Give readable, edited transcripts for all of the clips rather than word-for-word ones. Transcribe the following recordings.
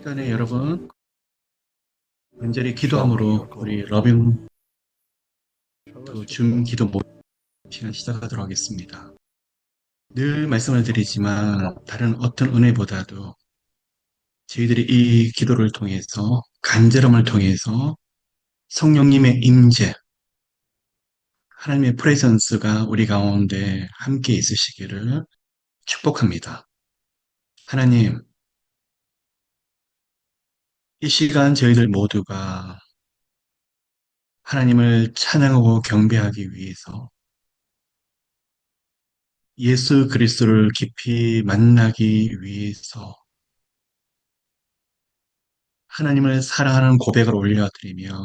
시간에 여러분 간절히 기도함으로 우리 러빙 줌 기도 모임 시간 시작하도록 하겠습니다. 늘 말씀을 드리지만 다른 어떤 은혜보다도 저희들이 이 기도를 통해서 간절함을 통해서 성령님의 임재, 하나님의 프레전스가 우리 가운데 함께 있으시기를 축복합니다. 하나님, 이 시간 저희들 모두가 하나님을 찬양하고 경배하기 위해서 예수 그리스도를 깊이 만나기 위해서 하나님을 사랑하는 고백을 올려드리며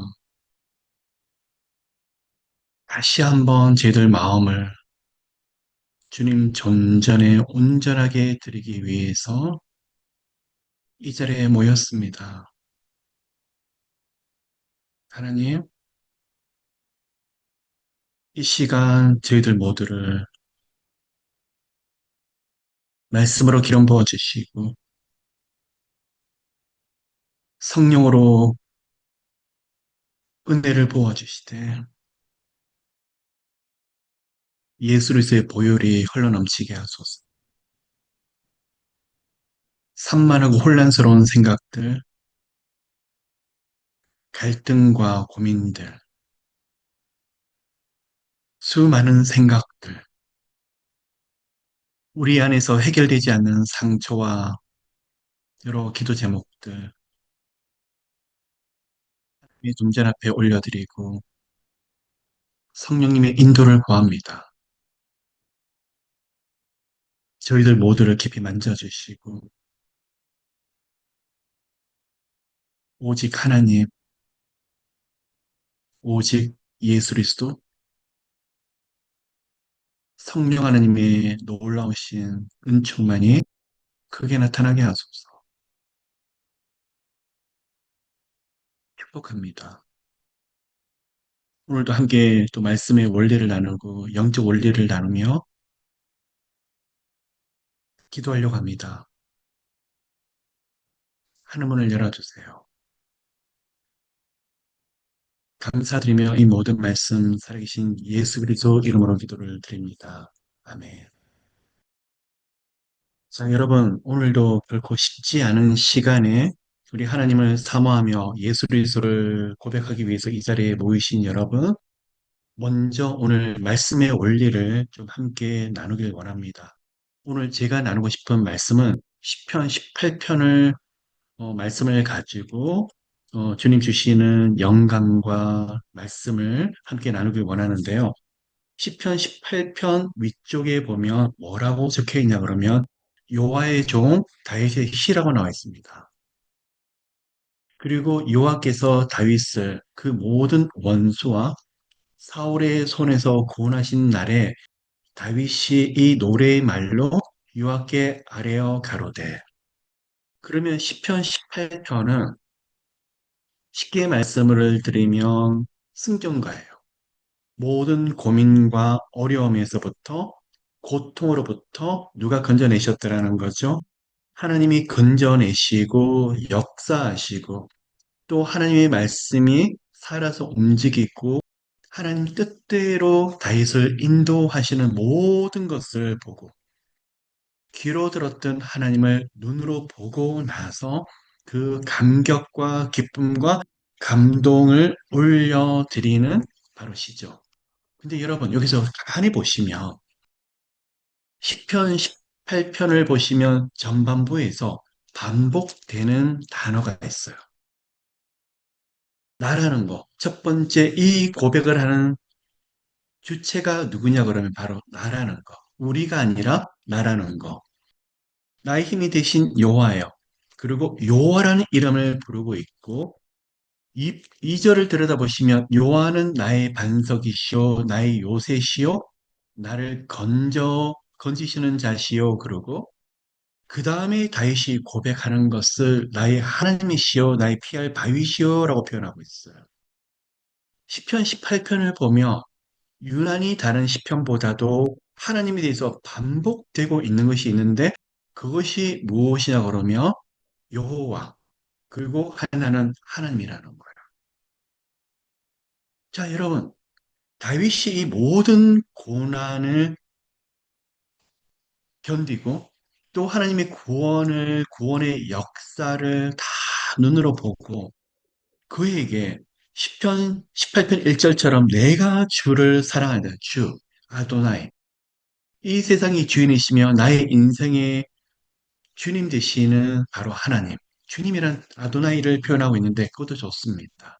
다시 한번 저희들 마음을 주님 존전에 온전하게 드리기 위해서 이 자리에 모였습니다. 하나님, 이 시간 저희들 모두를 말씀으로 기름 부어 주시고 성령으로 은혜를 부어 주시되 예수 그리스도의 보혈이 흘러넘치게 하소서. 산만하고 혼란스러운 생각들, 갈등과 고민들, 수많은 생각들, 우리 안에서 해결되지 않는 상처와 여러 기도 제목들, 이 존재 앞에 올려드리고 성령님의 인도를 구합니다. 저희들 모두를 깊이 만져주시고 오직 하나님, 오직 예수 그리스도, 성령 하나님의 놀라우신 은총만이 크게 나타나게 하소서. 축복합니다. 오늘도 함께 또 말씀의 원리를 나누고 영적 원리를 나누며 기도하려고 합니다. 하늘문을 열어주세요. 감사드리며 이 모든 말씀 살아계신 예수 그리스도 이름으로 기도를 드립니다. 아멘. 자, 여러분, 오늘도 결코 쉽지 않은 시간에 우리 하나님을 사모하며 예수 그리스도를 고백하기 위해서 이 자리에 모이신 여러분, 먼저 오늘 말씀의 원리를 좀 함께 나누길 원합니다. 오늘 제가 나누고 싶은 말씀은 시편 18편을 말씀을 가지고 주님 주시는 영감과 말씀을 함께 나누길 원하는데요. 시편 18편 위쪽에 보면 뭐라고 적혀 있냐 그러면 여호와의 종 다윗의 시라고 나와 있습니다. 그리고 여호와께서 다윗을 그 모든 원수와 사울의 손에서 구원하신 날에 다윗이 이 노래의 말로 여호와께 아뢰어 가로되. 그러면 시편 18편은 쉽게 말씀을 드리면 승전가예요. 모든 고민과 어려움에서부터 고통으로부터 누가 건져내셨더라는 거죠. 하나님이 건져내시고 역사하시고 또 하나님의 말씀이 살아서 움직이고 하나님 뜻대로 다윗을 인도하시는 모든 것을 보고 귀로 들었던 하나님을 눈으로 보고 나서 그 감격과 기쁨과 감동을 올려드리는 바로 시죠. 근데 여러분 여기서 가만히 보시면 시편 18편을 보시면 전반부에서 반복되는 단어가 있어요. 나라는 거. 첫 번째 이 고백을 하는 주체가 누구냐 그러면 바로 나라는 거. 우리가 아니라 나라는 거. 나의 힘이 되신 여호와예요. 그리고 여호와라는 이름을 부르고 있고 이절을 들여다보시면 여호와는 나의 반석이시오 나의 요새시오 나를 건지시는 자시오 그러고 그 다음에 다윗이 고백하는 것을 나의 하나님이시오 나의 피할 바위시오라고 표현하고 있어요. 시편 18편을 보면 유난히 다른 시편보다도 하나님에 대해서 반복되고 있는 것이 있는데 그것이 무엇이냐 그러면 여호와 그리고 하나는 하나님이라는 거예요. 자, 여러분, 다윗이 이 모든 고난을 견디고 또 하나님의 구원의 역사를 다 눈으로 보고 그에게 시편 18편 1절처럼 내가 주를 사랑한다. 주, 아도나이. 이 세상의 주인이시며 나의 인생의 주님 되시는 바로 하나님. 주님이란 아도나이를 표현하고 있는데 그것도 좋습니다.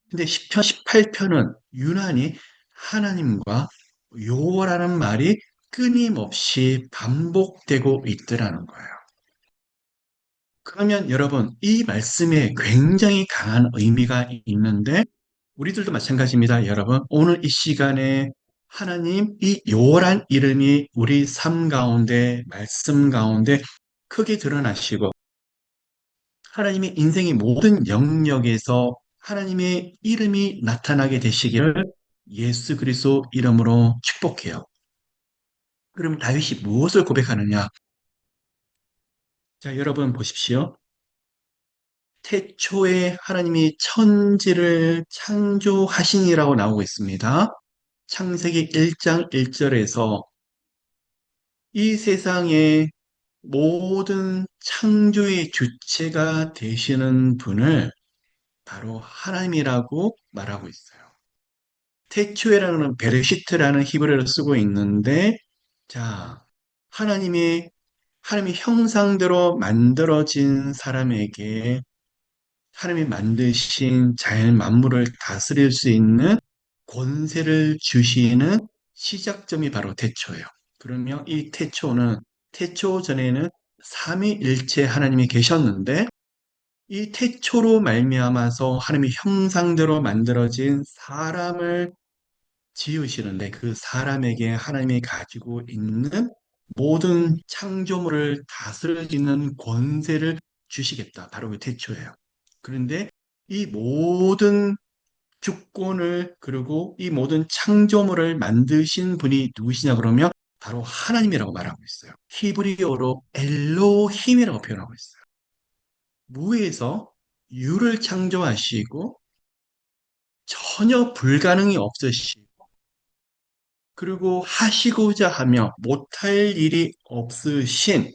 근데 시편 18편은 유난히 하나님과 여호와라는 말이 끊임없이 반복되고 있더라는 거예요. 그러면 여러분, 이 말씀에 굉장히 강한 의미가 있는데 우리들도 마찬가지입니다. 여러분, 오늘 이 시간에 하나님 이 여호와란 이름이 우리 삶 가운데 말씀 가운데 크게 드러나시고 하나님의 인생의 모든 영역에서 하나님의 이름이 나타나게 되시기를 예수 그리스도 이름으로 축복해요. 그럼 다윗이 무엇을 고백하느냐? 자, 여러분 보십시오. 태초에 하나님이 천지를 창조하시니라고 나오고 있습니다. 창세기 1장 1절에서 이 세상의 모든 창조의 주체가 되시는 분을 바로 하나님이라고 말하고 있어요. 태초에라는 베르시트라는 히브리어를 쓰고 있는데, 자, 하나님이 하나님의 형상대로 만들어진 사람에게 하나님이 만드신 자연 만물을 다스릴 수 있는 권세를 주시는 시작점이 바로 태초예요. 그러면 이 태초는 태초 전에는 삼위일체 하나님이 계셨는데 이 태초로 말미암아서 하나님의 형상대로 만들어진 사람을 지으시는데 그 사람에게 하나님이 가지고 있는 모든 창조물을 다스리는 권세를 주시겠다. 바로 그 태초예요. 그런데 이 모든 주권을 그리고 이 모든 창조물을 만드신 분이 누구시냐 그러면 바로 하나님이라고 말하고 있어요. 히브리어로 엘로힘이라고 표현하고 있어요. 무에서 유를 창조하시고 전혀 불가능이 없으시고 그리고 하시고자 하며 못할 일이 없으신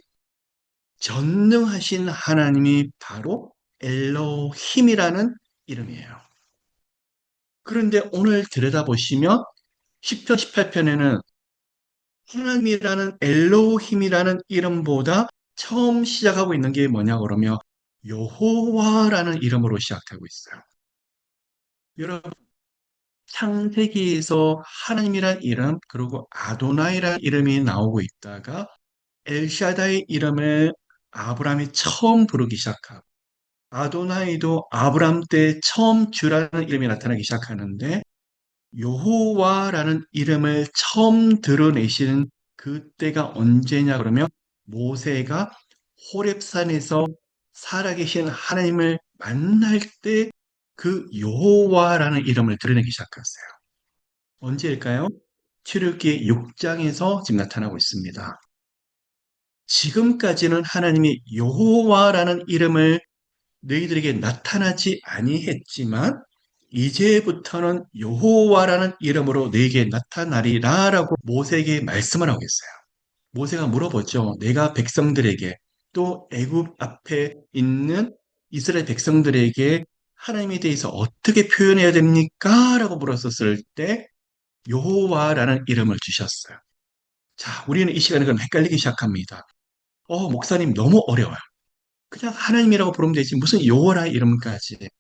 전능하신 하나님이 바로 엘로힘이라는 이름이에요. 그런데 오늘 들여다보시면 10편 18편에는 하나님이라는 엘로힘이라는 이름보다 처음 시작하고 있는 게 뭐냐 그러면 여호와라는 이름으로 시작하고 있어요. 여러분 창세기에서 하나님이란 이름 그리고 아도나이라는 이름이 나오고 있다가 엘샤다의 이름을 아브라함이 처음 부르기 시작하고 아도나이도 아브라함 때 처음 주라는 이름이 나타나기 시작하는데 여호와라는 이름을 처음 드러내시는 그때가 언제냐 그러면 모세가 호렙산에서 살아계신 하나님을 만날 때 그 여호와라는 이름을 드러내기 시작했어요. 언제일까요? 출애굽기 6장에서 지금 나타나고 있습니다. 지금까지는 하나님이 여호와라는 이름을 너희들에게 나타나지 아니했지만 이제부터는 여호와라는 이름으로 너에게 나타나리라라고 모세에게 말씀을 하고 있어요. 모세가 물어보죠. 내가 백성들에게 또 애굽 앞에 있는 이스라엘 백성들에게 하나님에 대해서 어떻게 표현해야 됩니까? 라고 물었었을 때 여호와라는 이름을 주셨어요. 자, 우리는 이 시간에 그럼 헷갈리기 시작합니다. 목사님 너무 어려워요. 그냥 하나님이라고 부르면 되지 무슨 여호와라 이름까지.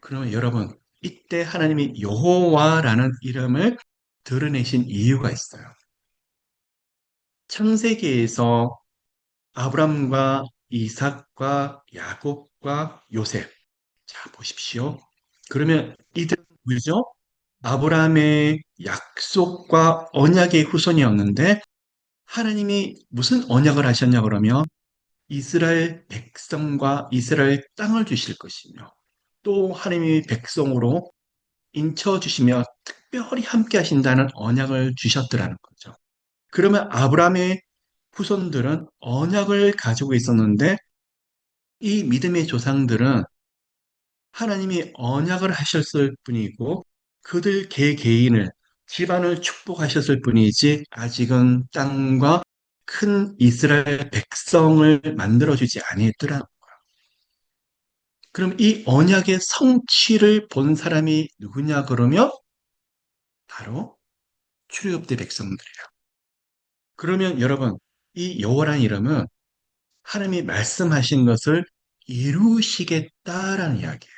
그러면 여러분 이때 하나님이 여호와라는 이름을 드러내신 이유가 있어요. 창세기에서 아브람과 이삭과 야곱과 요셉. 자, 보십시오. 그러면 이들은 누구죠? 아브라함의 약속과 언약의 후손이었는데 하나님이 무슨 언약을 하셨냐 그러면 이스라엘 백성과 이스라엘 땅을 주실 것이며 또 하나님이 백성으로 인쳐주시며 특별히 함께 하신다는 언약을 주셨더라는 거죠. 그러면 아브라함의 후손들은 언약을 가지고 있었는데 이 믿음의 조상들은 하나님이 언약을 하셨을 뿐이고 그들 개개인을 집안을 축복하셨을 뿐이지 아직은 땅과 큰 이스라엘 백성을 만들어주지 아니했더라. 그럼 이 언약의 성취를 본 사람이 누구냐 그러면 바로 출애굽대 백성들이에요. 그러면 여러분 이 여호와라는 이름은 하나님이 말씀하신 것을 이루시겠다라는 이야기예요.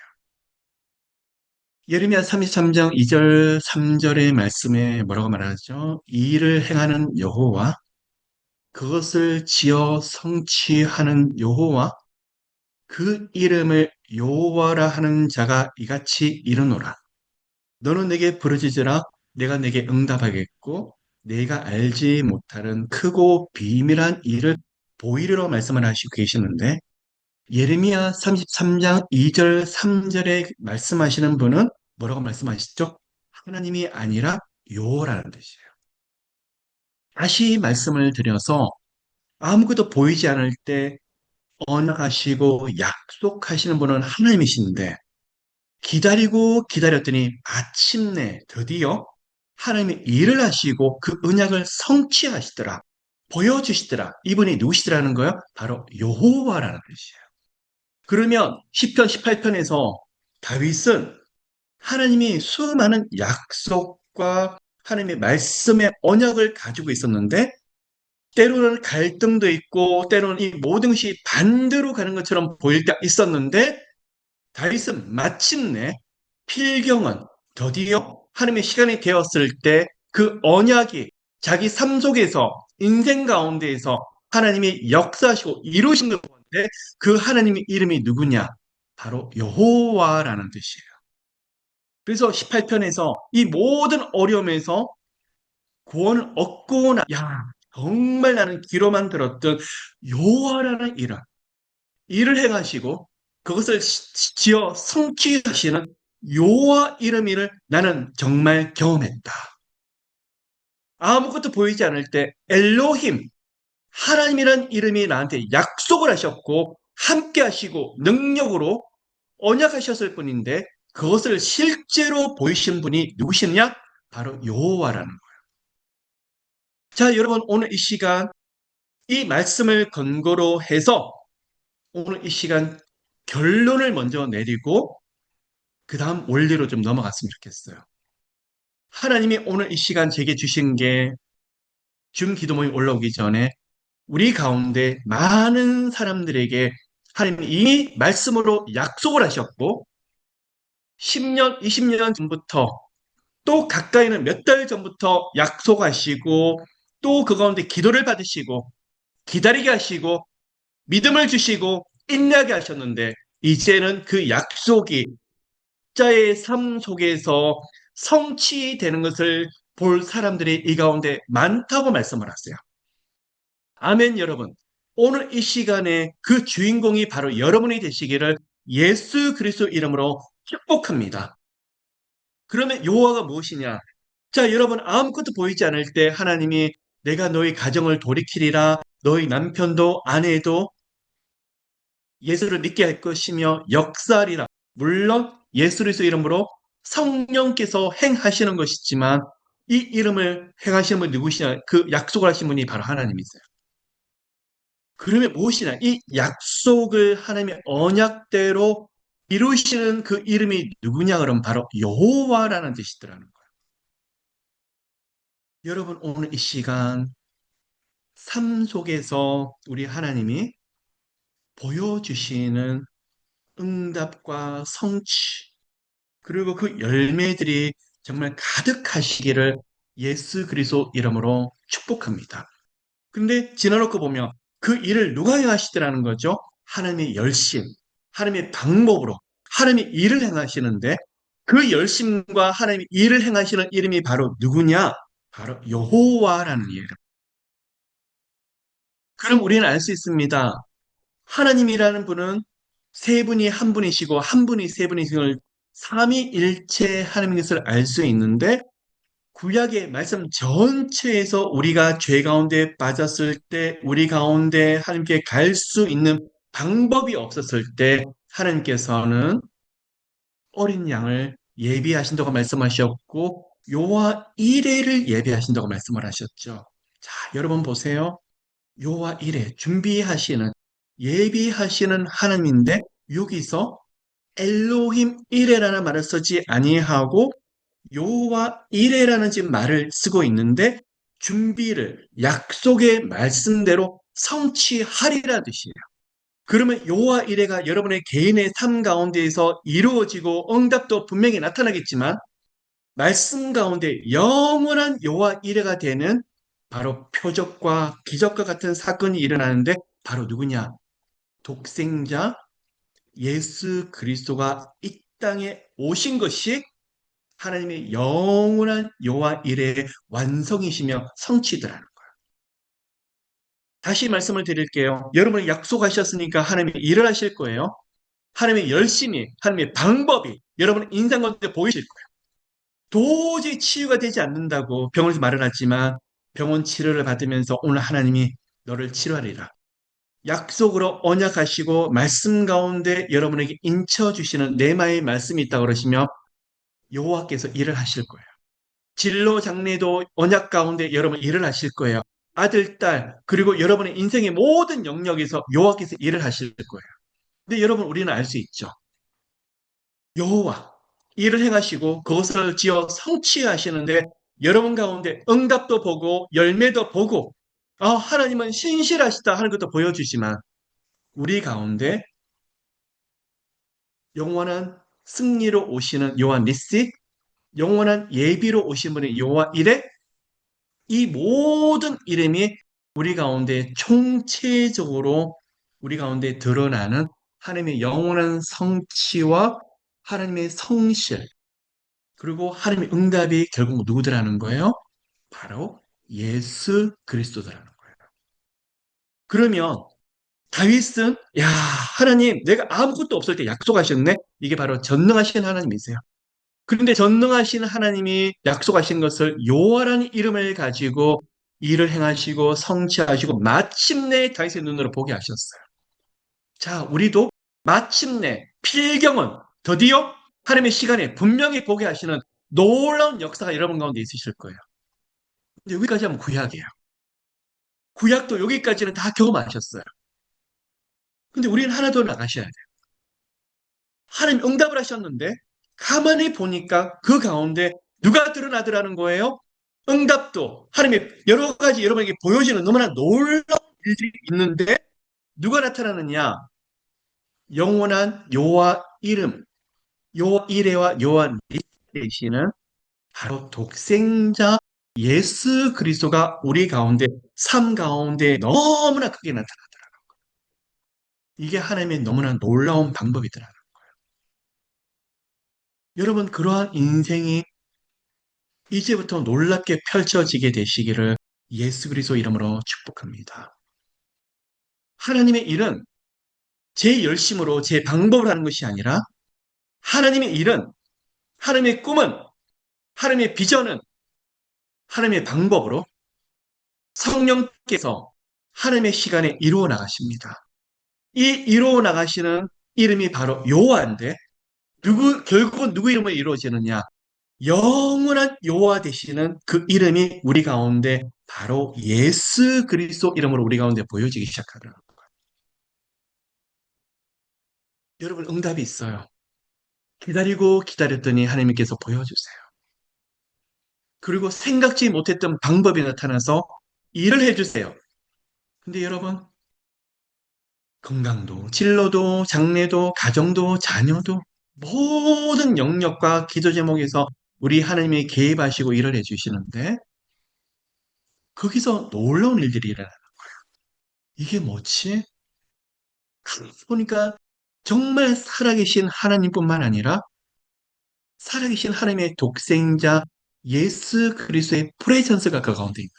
예레미야 33장 2절 3절의 말씀에 뭐라고 말하죠? 이 일을 행하는 여호와 그것을 지어 성취하는 여호와 그 이름을 여호와라 하는 자가 이같이 이르노라. 너는 내게 부르짖으라 내가 내게 응답하겠고 내가 알지 못하는 크고 비밀한 일을 보이리라 말씀을 하시고 계시는데 예레미야 33장 2절 3절에 말씀하시는 분은 뭐라고 말씀하시죠? 하나님이 아니라 여호와라는 뜻이에요. 다시 말씀을 드려서 아무것도 보이지 않을 때 언약하시고 약속하시는 분은 하나님이신데 기다리고 기다렸더니 마침내 드디어 하나님이 일을 하시고 그 언약을 성취하시더라. 보여주시더라. 이분이 누구시더라는 거요? 바로 여호와라는 뜻이에요. 그러면 시편 18편에서 다윗은 하나님이 수많은 약속과 하나님의 말씀의 언약을 가지고 있었는데 때로는 갈등도 있고 때로는 이 모든 것이 반대로 가는 것처럼 보일 때 있었는데 다윗은 마침내 필경은 드디어 하나님의 시간이 되었을 때 그 언약이 자기 삶 속에서 인생 가운데에서 하나님이 역사하시고 이루신 것 같은데 그 하나님의 이름이 누구냐? 바로 여호와라는 뜻이에요. 그래서 18편에서 이 모든 어려움에서 구원을 얻고 정말 나는 귀로만 들었던 여호와라는 이름 일을 행하시고 그것을 지어 성취하시는 여호와 이름을 나는 정말 경험했다. 아무것도 보이지 않을 때 엘로힘 하나님이란 이름이 나한테 약속을 하셨고 함께 하시고 능력으로 언약하셨을 뿐인데 그것을 실제로 보이신 분이 누구시냐? 바로 여호와라는 거예요. 자, 여러분 오늘 이 시간 이 말씀을 근거로 해서 오늘 이 시간 결론을 먼저 내리고 그 다음 원리로 좀 넘어갔으면 좋겠어요. 하나님이 오늘 이 시간 제게 주신 게 줌 기도 모임 올라오기 전에 우리 가운데 많은 사람들에게 하나님이 이미 말씀으로 약속을 하셨고 10년, 20년 전부터 또 가까이는 몇 달 전부터 약속하시고 또 그 가운데 기도를 받으시고 기다리게 하시고 믿음을 주시고 인내하게 하셨는데 이제는 그 약속이 자의 삶 속에서 성취되는 것을 볼 사람들이 이 가운데 많다고 말씀을 하세요. 아멘, 여러분. 오늘 이 시간에 그 주인공이 바로 여러분이 되시기를 예수 그리스도 이름으로 축복합니다. 그러면 여호와가 무엇이냐? 자, 여러분 아무것도 보이지 않을 때 하나님이 내가 너희 가정을 돌이키리라, 너희 남편도 아내도 예수를 믿게 할 것이며 역사하리라. 물론 예수 그리스도 이름으로 성령께서 행하시는 것이지만 이 이름을 행하시는 분이 누구시냐? 그 약속을 하신 분이 바로 하나님이세요. 그러면 무엇이냐? 이 약속을 하나님의 언약대로 이루시는 그 이름이 누구냐? 그러면 바로 여호와라는 뜻이더라는 거예요. 여러분 오늘 이 시간 삶 속에서 우리 하나님이 보여주시는 응답과 성취 그리고 그 열매들이 정말 가득하시기를 예수 그리스도 이름으로 축복합니다. 근데 지나놓고 보면 그 일을 누가 행하시더라는 거죠? 하나님의 열심, 하나님의 방법으로 하나님의 일을 행하시는데 그 열심과 하나님의 일을 행하시는 이름이 바로 누구냐? 바로 여호와라는 이름. 그럼 우리는 알 수 있습니다. 하나님이라는 분은 세 분이 한 분이시고 한 분이 세 분이심을 삼위일체 하나님인 것을 알 수 있는데 구약의 말씀 전체에서 우리가 죄 가운데 빠졌을 때 우리 가운데 하나님께 갈 수 있는 방법이 없었을 때 하나님께서는 어린 양을 예비하신다고 말씀하셨고 요와 이레를 예비하신다고 말씀을 하셨죠. 자, 여러분 보세요. 요와 이레 준비하시는 예비하시는 하나님인데 여기서 엘로힘 이레라는 말을 쓰지 아니하고 요와 이레라는 지금 말을 쓰고 있는데 준비를 약속의 말씀대로 성취하리라 뜻이에요. 그러면 요와 이레가 여러분의 개인의 삶 가운데에서 이루어지고 응답도 분명히 나타나겠지만 말씀 가운데 영원한 요와 이레가 되는 바로 표적과 기적과 같은 사건이 일어나는데 바로 누구냐? 독생자 예수 그리스도가 이 땅에 오신 것이 하나님의 영원한 요와 이레의 완성이시며 성취더라는 거예요. 다시 말씀을 드릴게요. 여러분이 약속하셨으니까 하나님이 일을 하실 거예요. 하나님의 열심히, 하나님의 방법이 여러분의 인생 가운데 보이실 거예요. 도저히 치유가 되지 않는다고 병원에서 말을 하지만 병원 치료를 받으면서 오늘 하나님이 너를 치료하리라. 약속으로 언약하시고 말씀 가운데 여러분에게 인쳐주시는 내마의 말씀이 있다고 그러시며 여호와께서 일을 하실 거예요. 진로 장래도 언약 가운데 여러분 일을 하실 거예요. 아들, 딸, 그리고 여러분의 인생의 모든 영역에서 여호와께서 일을 하실 거예요. 근데 여러분 우리는 알 수 있죠. 여호와 일을 행하시고 그것을 지어 성취하시는데 여러분 가운데 응답도 보고 열매도 보고 하나님은 신실하시다 하는 것도 보여주지만 우리 가운데 영원한 승리로 오시는 여호와 니시, 영원한 예비로 오신 분의 여호와 이레, 이 모든 이름이 우리 가운데 총체적으로 우리 가운데 드러나는 하나님의 영원한 성취와 하나님의 성실, 그리고 하나님의 응답이 결국 누구더라는 거예요? 바로 예수 그리스도더라는 거예요. 그러면 다윗은 야 하나님 내가 아무것도 없을 때 약속하셨네. 이게 바로 전능하신 하나님이세요. 그런데 전능하신 하나님이 약속하신 것을 여호와라는 이름을 가지고 일을 행하시고 성취하시고 마침내 다윗의 눈으로 보게 하셨어요. 자, 우리도 마침내 필경은 드디어 하나님의 시간에 분명히 보게 하시는 놀라운 역사가 여러분 가운데 있으실 거예요. 근데 여기까지 하면 구약이에요. 구약도 여기까지는 다 경험하셨어요. 근데 우리는 하나 더 나가셔야 돼요. 하나님 응답을 하셨는데 가만히 보니까 그 가운데 누가 드러나더라는 거예요? 응답도 하나님의 여러 가지 여러분에게 보여지는 너무나 놀라운 일들이 있는데 누가 나타나느냐? 영원한 여호와 이름, 여호와 이레와 여호와 니시는 바로 독생자 예수 그리스도가 우리 가운데 삶 가운데 너무나 크게 나타나더라. 이게 하나님의 너무나 놀라운 방법이더라. 여러분 그러한 인생이 이제부터 놀랍게 펼쳐지게 되시기를 예수 그리스도 이름으로 축복합니다. 하나님의 일은 제 열심으로 제 방법을 하는 것이 아니라 하나님의 일은 하나님의 꿈은 하나님의 비전은 하나님의 방법으로 성령께서 하나님의 시간에 이루어 나가십니다. 이 이루어 나가시는 이름이 바로 여호와인데 결국은 누구 이름으로 이루어지느냐? 영원한 여호와 되시는 그 이름이 우리 가운데 바로 예수 그리스도 이름으로 우리 가운데 보여지기 시작하더라고요. 여러분 응답이 있어요. 기다리고 기다렸더니 하나님께서 보여주세요. 그리고 생각지 못했던 방법이 나타나서 일을 해주세요. 근데 여러분 건강도 진로도 장래도 가정도 자녀도 모든 영역과 기도 제목에서 우리 하나님이 개입하시고 일을 해주시는데 거기서 놀라운 일들이 일어나요. 이게 뭐지? 보니까 정말 살아계신 하나님뿐만 아니라 살아계신 하나님의 독생자 예수 그리스도의 프레젠스가 그 가운데 있는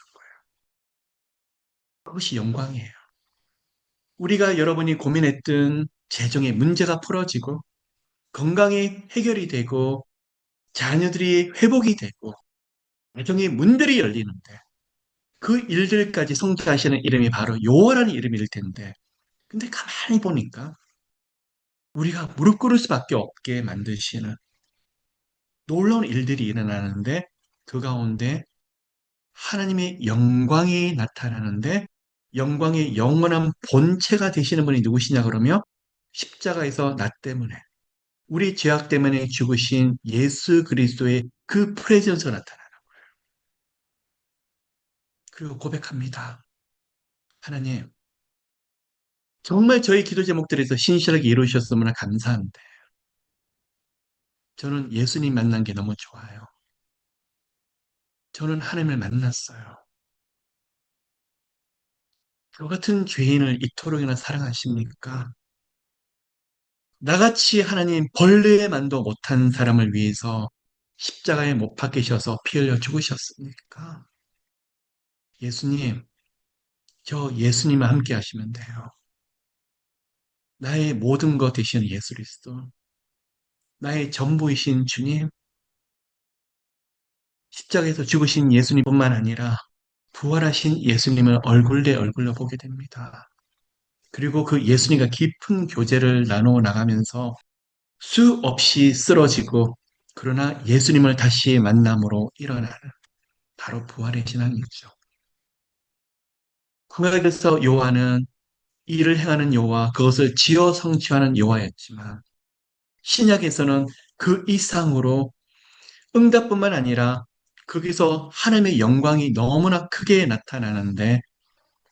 그것이 영광이에요. 우리가 여러분이 고민했던 재정의 문제가 풀어지고 건강이 해결이 되고 자녀들이 회복이 되고 가정의 문들이 열리는데 그 일들까지 성취하시는 이름이 바로 여호와라는 이름일 텐데 근데 가만히 보니까 우리가 무릎 꿇을 수밖에 없게 만드시는 놀라운 일들이 일어나는데 그 가운데 하나님의 영광이 나타나는데 영광의 영원한 본체가 되시는 분이 누구시냐 그러면 십자가에서 나 때문에 우리 죄악 때문에 죽으신 예수 그리스도의 그 프레젠스가 나타나요. 그리고 고백합니다. 하나님, 정말 저희 기도 제목들에서 신실하게 이루셨으면 감사한데 저는 예수님 만난 게 너무 좋아요. 저는 하나님을 만났어요. 저 같은 죄인을 이토록이나 사랑하십니까? 나같이 하나님 벌레만도 못한 사람을 위해서 십자가에 못 박히셔서 피 흘려 죽으셨습니까? 예수님, 저 예수님과 함께 하시면 돼요. 나의 모든 것 되시는 예수 그리스도, 나의 전부이신 주님, 십자가에서 죽으신 예수님뿐만 아니라 부활하신 예수님을 얼굴 대 얼굴로 보게 됩니다. 그리고 그 예수님과 깊은 교제를 나누어 나가면서 수없이 쓰러지고 그러나 예수님을 다시 만남으로 일어나는 바로 부활의 신앙이죠. 구약에서 요한은 이를 행하는 여호와 그것을 지어 성취하는 여호와였지만 신약에서는 그 이상으로 응답뿐만 아니라 거기서 하나님의 영광이 너무나 크게 나타나는데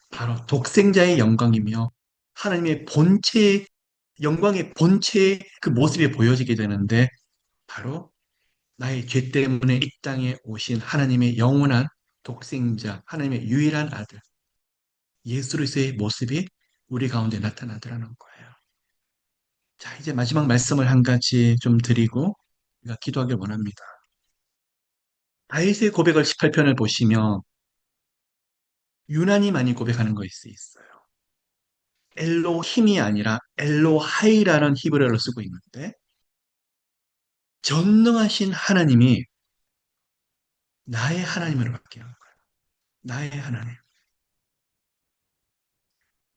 바로 독생자의 영광이며 하나님의 본체의 영광의 본체의 그 모습이 보여지게 되는데 바로 나의 죄 때문에 이 땅에 오신 하나님의 영원한 독생자, 하나님의 유일한 아들, 예수 그리스도의 모습이 우리 가운데 나타나더라는 거예요. 자, 이제 마지막 말씀을 한 가지 좀 드리고 우리가 기도하길 원합니다. 다윗의 고백을 18편을 보시면 유난히 많이 고백하는 것이 있어요. 엘로힘이 아니라 엘로하이라는 히브리어를 쓰고 있는데 전능하신 하나님이 나의 하나님으로 바뀌는 거예요. 나의 하나님.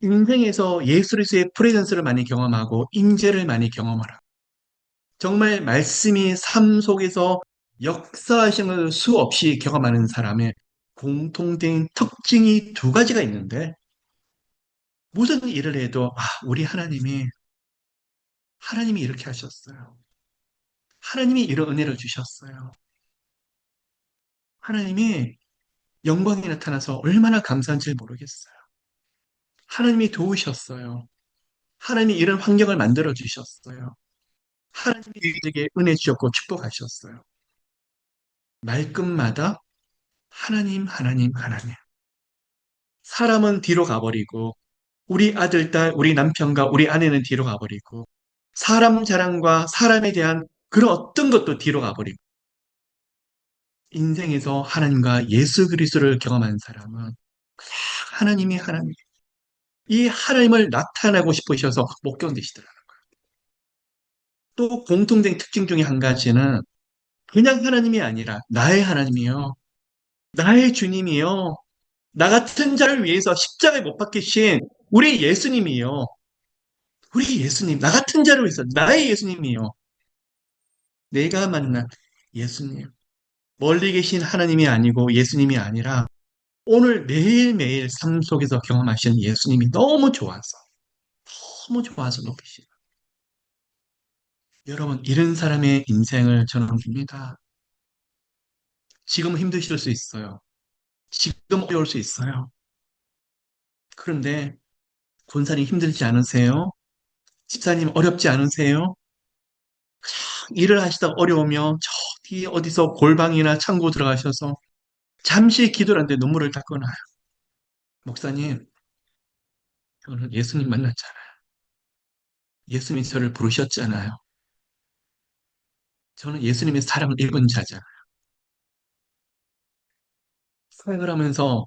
인생에서 예수 그리스도의 프레젠스를 많이 경험하고 임재를 많이 경험하라. 정말 말씀이 삶 속에서 역사하시는 것을 수없이 경험하는 사람의 공통된 특징이 두 가지가 있는데 무슨 일을 해도 우리 하나님이 이렇게 하셨어요. 하나님이 이런 은혜를 주셨어요. 하나님이 영광이 나타나서 얼마나 감사한지 모르겠어요. 하나님이 도우셨어요. 하나님이 이런 환경을 만들어 주셨어요. 하나님이 우리에게 은혜 주셨고 축복하셨어요. 말끝마다 하나님, 하나님, 하나님. 사람은 뒤로 가버리고 우리 아들, 딸, 우리 남편과 우리 아내는 뒤로 가버리고 사람 자랑과 사람에 대한 그런 어떤 것도 뒤로 가버리고 인생에서 하나님과 예수 그리스도를 경험한 사람은 하나님이 하나님, 이 하나님을 나타내고 싶으셔서 못 견디시더라고요. 또 공통된 특징 중에 한 가지는 그냥 하나님이 아니라 나의 하나님이요. 나의 주님이요. 나 같은 자를 위해서 십자가에 못 박히신 우리 예수님이요. 우리 예수님, 나 같은 자를 위해서 나의 예수님이요. 내가 만난 예수님. 멀리 계신 하나님이 아니고 예수님이 아니라 오늘 매일매일 삶 속에서 경험하시는 예수님이 너무 좋아서 높이시다. 여러분, 이런 사람의 인생을 저는 봅니다. 지금 힘드실 수 있어요. 지금 어려울 수 있어요. 그런데 권사님 힘들지 않으세요? 집사님 어렵지 않으세요? 일을 하시다가 어려우면 저 뒤에 어디서 골방이나 창고 들어가셔서 잠시 기도를 하는데 눈물을 닦아놔요. 목사님, 저는 예수님 만났잖아요. 예수님이 저를 부르셨잖아요. 저는 예수님의 사랑을 읽은 자잖아요. 사역을 하면서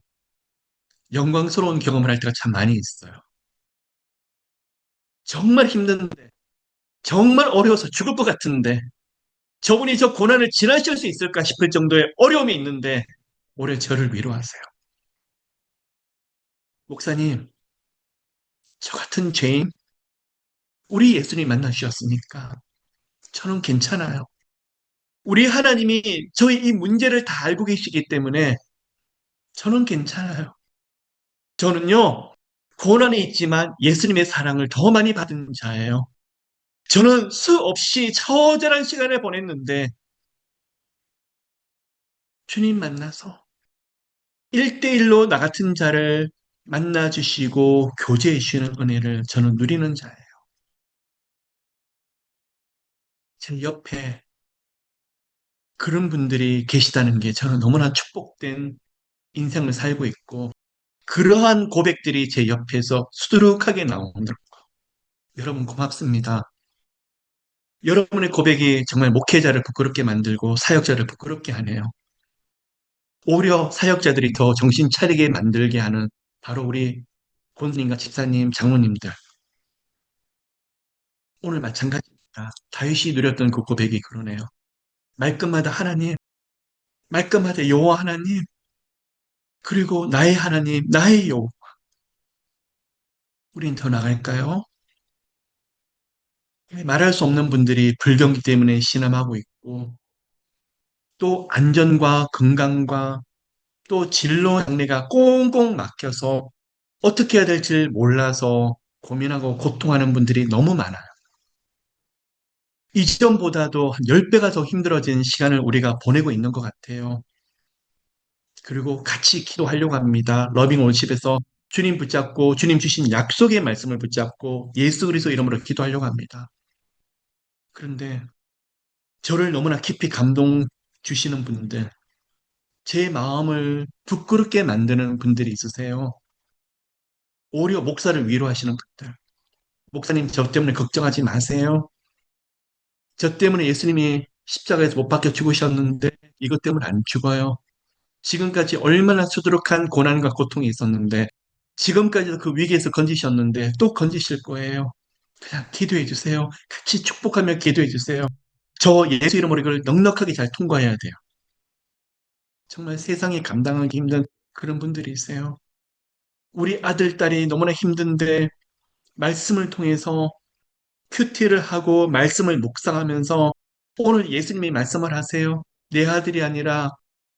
영광스러운 경험을 할 때가 참 많이 있어요. 정말 힘든데, 정말 어려워서 죽을 것 같은데, 저분이 저 고난을 지나실 수 있을까 싶을 정도의 어려움이 있는데, 올해 저를 위로하세요. 목사님, 저 같은 죄인, 우리 예수님 만나주셨으니까 저는 괜찮아요. 우리 하나님이 저의 이 문제를 다 알고 계시기 때문에 저는 괜찮아요. 저는요, 고난에 있지만 예수님의 사랑을 더 많이 받은 자예요. 저는 수없이 처절한 시간을 보냈는데 주님 만나서 1대1로 나 같은 자를 만나주시고 교제해 주시는 은혜를 저는 누리는 자예요. 제 옆에 그런 분들이 계시다는 게 저는 너무나 축복된 인생을 살고 있고 그러한 고백들이 제 옆에서 수두룩하게 나오는 여러분 고맙습니다. 여러분의 고백이 정말 목회자를 부끄럽게 만들고 사역자를 부끄럽게 하네요. 오히려 사역자들이 더 정신 차리게 만들게 하는 바로 우리 권수님과 집사님, 장로님들. 오늘 마찬가지입니다. 다윗이 누렸던 그 고백이 그러네요. 말끝마다 하나님, 말끝마다 여호와 하나님, 그리고 나의 하나님, 나의 여호와. 우린 더 나갈까요? 말할 수 없는 분들이 불경기 때문에 신음하고 있고 또 안전과 건강과 또 진로 장래가 꽁꽁 막혀서 어떻게 해야 될지 몰라서 고민하고 고통하는 분들이 너무 많아요. 이전보다도 한 10배가 더 힘들어진 시간을 우리가 보내고 있는 것 같아요. 그리고 같이 기도하려고 합니다. 러빙 올십에서 주님 붙잡고 주님 주신 약속의 말씀을 붙잡고 예수 그리스도 이름으로 기도하려고 합니다. 그런데 저를 너무나 깊이 감동 주시는 분들, 제 마음을 부끄럽게 만드는 분들이 있으세요. 오히려 목사를 위로하시는 분들. 목사님, 저 때문에 걱정하지 마세요. 저 때문에 예수님이 십자가에서 못 박혀 죽으셨는데 이것 때문에 안 죽어요. 지금까지 얼마나 수두룩한 고난과 고통이 있었는데 지금까지도 그 위기에서 건지셨는데 또 건지실 거예요. 그냥 기도해 주세요. 같이 축복하며 기도해 주세요. 저 예수 이름으로 이걸 넉넉하게 잘 통과해야 돼요. 정말 세상에 감당하기 힘든 그런 분들이 있어요. 우리 아들, 딸이 너무나 힘든데 말씀을 통해서 큐티를 하고 말씀을 묵상하면서 오늘 예수님이 말씀을 하세요. 내 아들이 아니라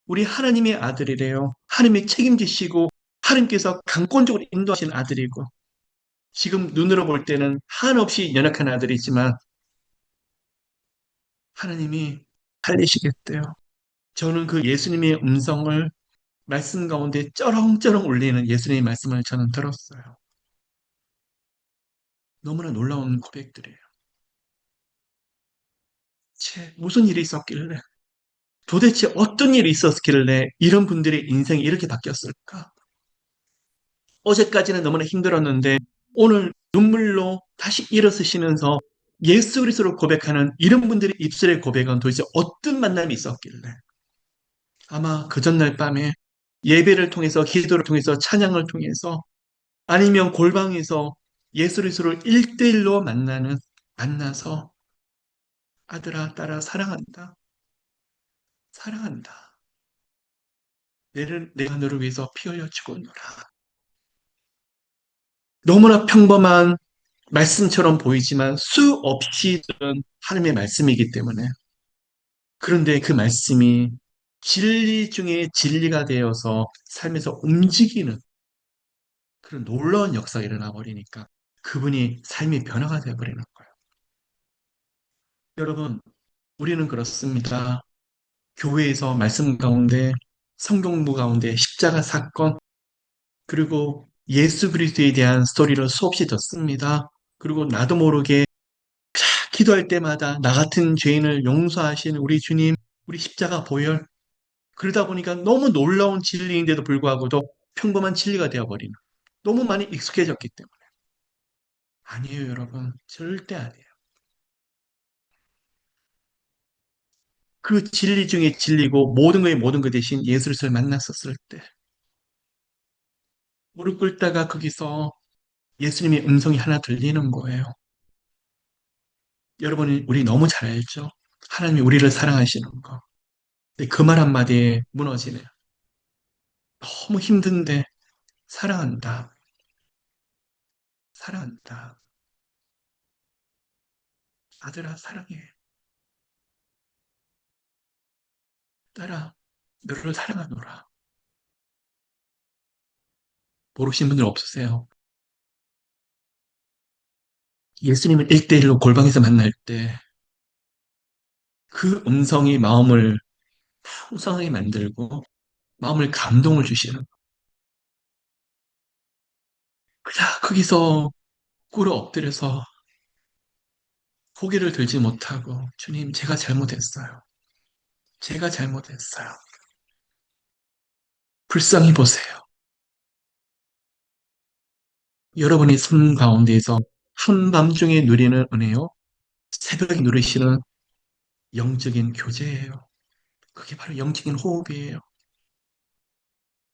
우리 하나님의 아들이래요. 하나님이 책임지시고 하나님께서 강권적으로 인도하신 아들이고 지금 눈으로 볼 때는 한없이 연약한 아들이지만 하나님이 살리시겠대요. 저는 그 예수님의 음성을 말씀 가운데 쩌렁쩌렁 울리는 예수님의 말씀을 저는 들었어요. 너무나 놀라운 고백들이에요. 무슨 일이 있었길래 도대체 어떤 일이 있었길래 이런 분들의 인생이 이렇게 바뀌었을까? 어제까지는 너무나 힘들었는데 오늘 눈물로 다시 일어서시면서 예수 그리스도를 고백하는 이런 분들의 입술의 고백은 도대체 어떤 만남이 있었길래 아마 그 전날 밤에 예배를 통해서 기도를 통해서 찬양을 통해서 아니면 골방에서 예수 그리스도를 1대1로 만나서 아들아 딸아 사랑한다 사랑한다 내가 너를 위해서 피 흘려 죽었노라 너무나 평범한 말씀처럼 보이지만 수없이 들은 하나님의 말씀이기 때문에 그런데 그 말씀이 진리 중에 진리가 되어서 삶에서 움직이는 그런 놀라운 역사가 일어나 버리니까 그분이 삶의 변화가 되어 버리는 거예요. 여러분, 우리는 그렇습니다. 교회에서 말씀 가운데 성경부 가운데 십자가 사건 그리고 예수 그리스도에 대한 스토리를 수없이 듣습니다. 그리고 나도 모르게 기도할 때마다 나 같은 죄인을 용서하신 우리 주님, 우리 십자가 보혈. 그러다 보니까 너무 놀라운 진리인데도 불구하고도 평범한 진리가 되어버리는. 너무 많이 익숙해졌기 때문에. 아니에요, 여러분. 절대 아니에요. 그 진리 중에 진리고 모든 것의 모든 것 대신 예수를 만났었을 때 무릎 꿇다가 거기서 예수님의 음성이 하나 들리는 거예요. 여러분이 우리 너무 잘 알죠? 하나님이 우리를 사랑하시는 거. 근데 그 말 한마디에 무너지네요. 너무 힘든데 사랑한다. 사랑한다. 아들아, 사랑해. 딸아, 너를 사랑하노라. 모르시는 분들 없으세요? 예수님을 1대1로 골방에서 만날 때 그 음성이 마음을 풍성하게 만들고 마음을 감동을 주시는 그냥 거기서 꿇어 엎드려서 고개를 들지 못하고 주님 제가 잘못했어요. 제가 잘못했어요. 불쌍히 보세요. 여러분이 삶 가운데에서 한밤중에 누리는 은혜요. 새벽에 누리시는 영적인 교제예요. 그게 바로 영적인 호흡이에요.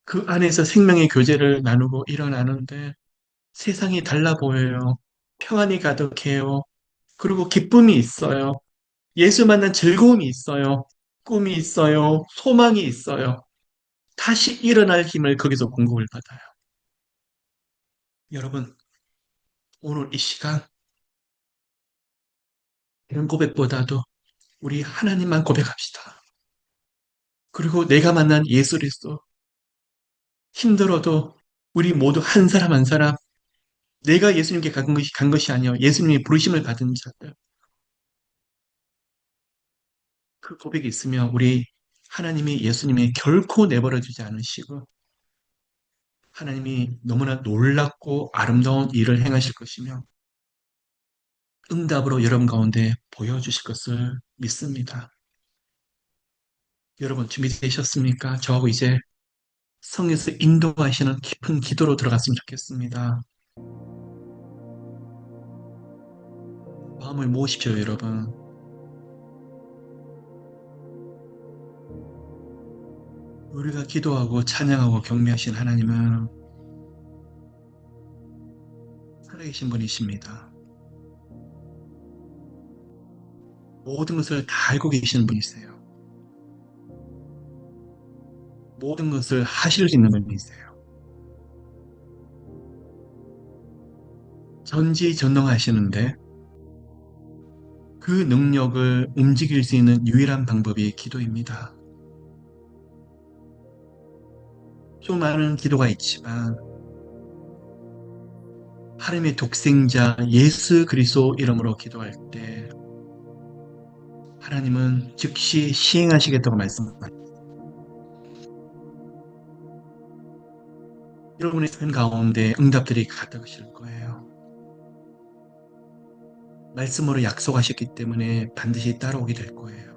그 안에서 생명의 교제를 나누고 일어나는데 세상이 달라 보여요. 평안이 가득해요. 그리고 기쁨이 있어요. 예수 만난 즐거움이 있어요. 꿈이 있어요. 소망이 있어요. 다시 일어날 힘을 거기서 공급을 받아요. 여러분, 오늘 이 시간 이런 고백보다도 우리 하나님만 고백합시다. 그리고 내가 만난 예수 그리스도 힘들어도 우리 모두 한 사람 한 사람 내가 예수님께 간 것이 아니요 예수님이 부르심을 받은 자들 그 고백이 있으면 우리 하나님이 예수님이 결코 내버려 두지 않으시고 하나님이 너무나 놀랍고 아름다운 일을 행하실 것이며 응답으로 여러분 가운데 보여주실 것을 믿습니다. 여러분 준비되셨습니까? 저하고 이제 성에서 인도하시는 깊은 기도로 들어갔으면 좋겠습니다. 마음을 모으십시오, 여러분. 우리가 기도하고 찬양하고 경배하신 하나님은 살아계신 분이십니다. 모든 것을 다 알고 계시는 분이세요. 모든 것을 하실 수 있는 분이세요. 전지전능하시는데 그 능력을 움직일 수 있는 유일한 방법이 기도입니다. 수많은 기도가 있지만 하나님의 독생자 예수 그리스도 이름으로 기도할 때 하나님은 즉시 시행하시겠다고 말씀합니다. 여러분의 삶 가운데 응답들이 가득하실 거예요. 말씀으로 약속하셨기 때문에 반드시 따라오게 될 거예요.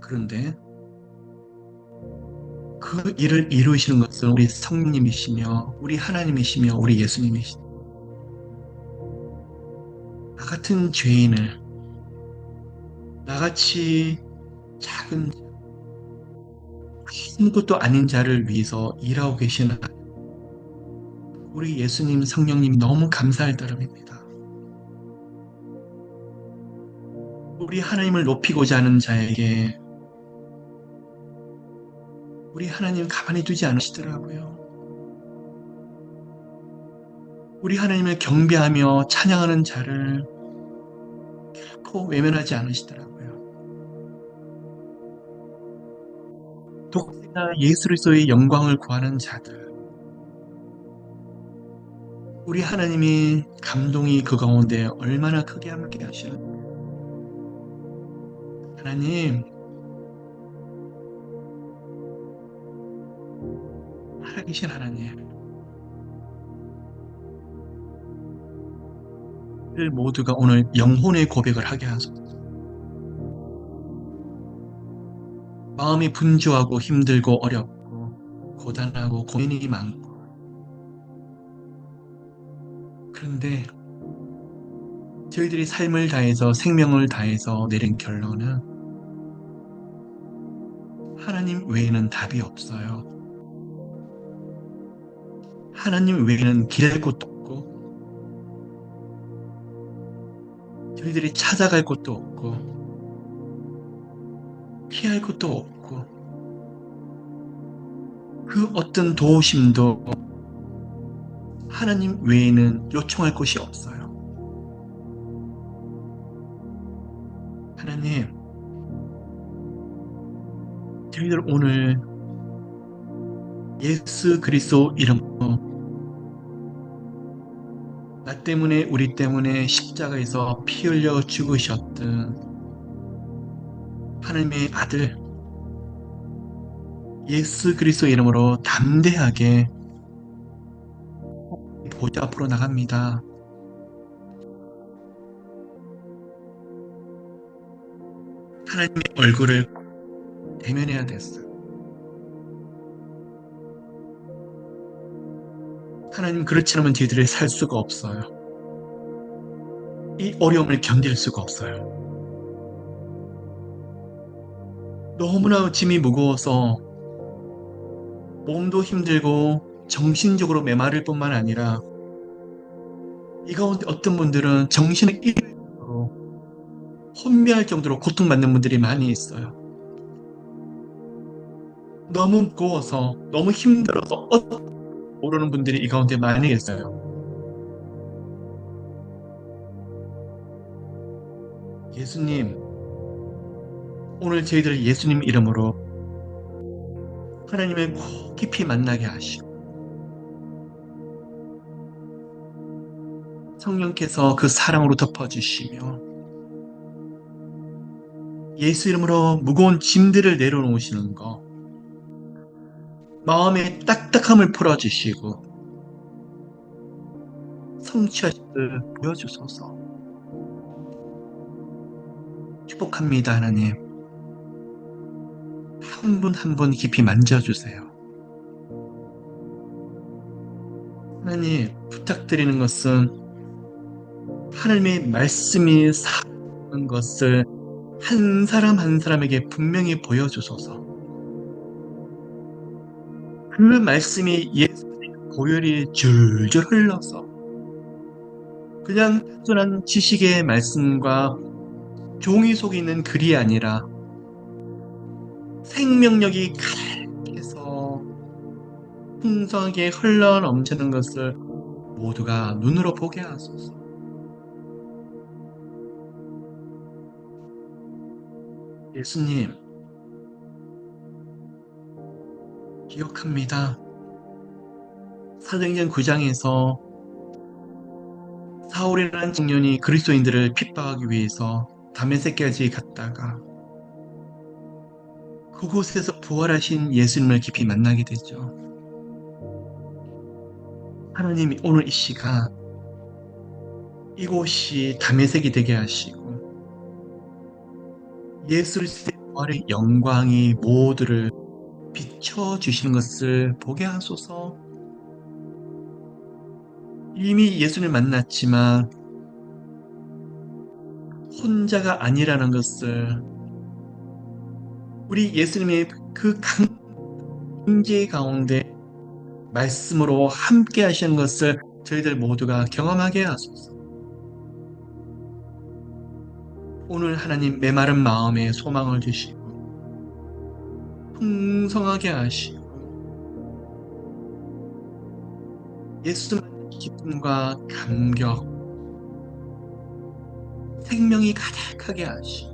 그런데 그 일을 이루시는 것은 우리 성님이시며 우리 하나님이시며 우리 예수님이시며 나 같은 죄인을 나같이 작은 아무것도 아닌 자를 위해서 일하고 계시는 우리 예수님 성령님이 너무 감사할 따름입니다. 우리 하나님을 높이고자 하는 자에게 우리 하나님 가만히 두지 않으시더라고요. 우리 하나님을 경배하며 찬양하는 자를 결코 외면하지 않으시더라고요. 독생자 예수 그리스도의 영광을 구하는 자들 우리 하나님이 감동이 그 가운데 얼마나 크게 함께 하시는 하나님 살아계신 하나님 들 모두가 오늘 영혼의 고백을 하게 하소서. 마음이 분주하고 힘들고 어렵고 고단하고 고민이 많고 그런데 저희들이 삶을 다해서 생명을 다해서 내린 결론은 하나님 외에는 답이 없어요. 하나님 외에는 길할 곳도 없고 저희들이 찾아갈 곳도 없고 피할 곳도 없고 그 어떤 도우심도 하나님 외에는 요청할 곳이 없어요. 하나님, 저희들 오늘 예수 그리스도 이름으로 나 때문에 우리 때문에 십자가에서 피 흘려 죽으셨던 하나님의 아들 예수 그리스도 이름으로 담대하게 보좌 앞으로 나갑니다. 하나님의 얼굴을 대면해야 됐어요. 하나님, 그렇지 않으면 저희들이 살 수가 없어요. 이 어려움을 견딜 수가 없어요. 너무나 짐이 무거워서 몸도 힘들고 정신적으로 메마를 뿐만 아니라 이 가운데 어떤 분들은 정신을 잃을 정도로 혼미할 정도로 고통받는 분들이 많이 있어요. 너무 무거워서 너무 힘들어서 모르는 분들이 이 가운데 많이 계세요. 예수님, 오늘 저희들 예수님 이름으로 하나님을 꼭 깊이 만나게 하시고 성령께서 그 사랑으로 덮어주시며 예수 이름으로 무거운 짐들을 내려놓으시는 거, 마음의 딱딱함을 풀어주시고 성취하시를 보여주소서. 축복합니다. 하나님, 한 분 한 분 깊이 만져주세요. 하나님, 부탁드리는 것은 하나님의 말씀이 사는 것을 한 사람 한 사람에게 분명히 보여주소서. 그 말씀이 예수의 보혈이 줄줄 흘러서 그냥 단순한 지식의 말씀과 종이 속에 있는 글이 아니라 생명력이 가득해서 풍성하게 흘러넘치는 것을 모두가 눈으로 보게 하소서. 예수님, 기억합니다. 사도행전 9장에서 사울이라는 청년이 그리스도인들을 핍박하기 위해서 다메섹까지 갔다가 그곳에서 부활하신 예수님을 깊이 만나게 되죠. 하나님이 오늘 이 시간 이곳이 다메섹이 되게 하시고 예수 그리스도의 부활의 영광이 모두를 비춰주시는 것을 보게 하소서. 이미 예수를 만났지만 혼자가 아니라는 것을 우리 예수님의 그 강제 가운데 말씀으로 함께 하시는 것을 저희들 모두가 경험하게 하소서. 오늘 하나님 메마른 마음에 소망을 주시고 풍성하게 하시고 예수님의 기쁨과 감격, 생명이 가득하게 하시고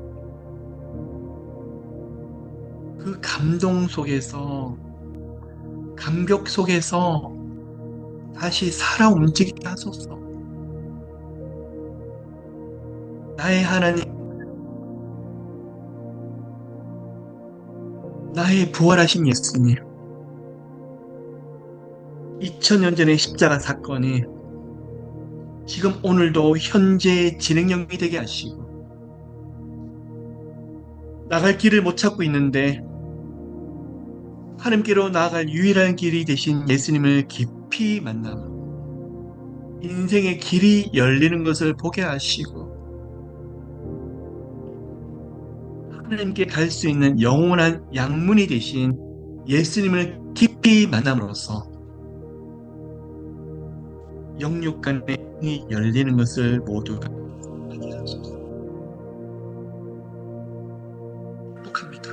그 감동 속에서 감격 속에서 다시 살아 움직이게 하소서. 나의 하나님, 나의 부활하신 예수님, 2000년 전의 십자가 사건이 지금 오늘도 현재 진행형이 되게 하시고 나갈 길을 못 찾고 있는데 하나님께로 나아갈 유일한 길이 되신 예수님을 깊이 만나 인생의 길이 열리는 것을 보게 하시고 하나님께 갈 수 있는 영원한 양문이 되신 예수님을 깊이 만남으로써 영육 간의 문이 열리는 것을 모두가 하게 하소서. 축복합니다.